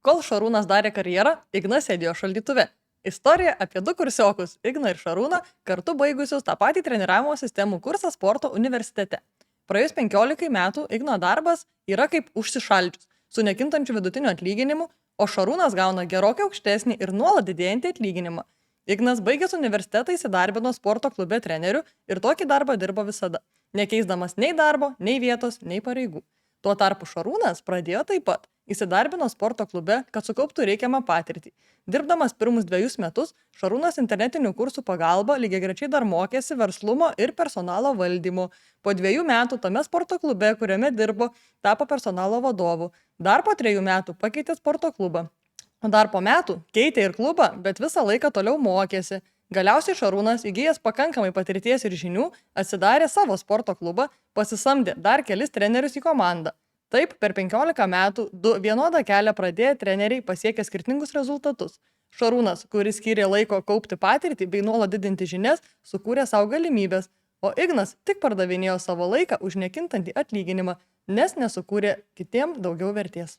Kol Šarūnas darė karjerą, Ignas sėdėjo šaldytuve. Istorija apie du kursiokus Igną ir Šarūną kartu baigusius tą patį treniravimo sistemų kursą sporto universitete. Praėjus 15 metų Igno darbas yra kaip užsišaldžius, su nekintančiu vidutiniu atlyginimu, o Šarūnas gauna gerokai aukštesnį ir nuolat didėjantį atlyginimą. Ignas baigęs universitetą įsidarbino sporto klube treneriu ir tokį darbą dirbo visada, nekeisdamas nei darbo, nei vietos, nei pareigų. Tuo tarpu Šarūnas pradėjo taip pat. Įsidarbino sporto klube, kad sukauptų reikiamą patirtį. Dirbdamas pirmus 2 metus, Šarūnas internetinių kursų pagalba lygiagrečiai dar mokėsi verslumo ir personalo valdymo. Po 2 metų tame sporto klube, kuriame dirbo, tapo personalo vadovu. Dar po 3 metų pakeitė sporto klubą. O dar po metų keitė ir klubą, bet visą laiką toliau mokėsi. Galiausiai Šarūnas, įgijęs pakankamai patirties ir žinių, atsidarė savo sporto klubą, pasisamdė dar kelis trenerius į komandą. Taip, per 15 metų du vienodą kelią pradėję treneriai pasiekė skirtingus rezultatus. Šarūnas, kuris skyrė laiko kaupti patirtį bei nuolat didinti žinias, sukūrė savo galimybės, o Ignas tik pardavinėjo savo laiką už nekintantį atlyginimą, nes nesukūrė kitiem daugiau vertės.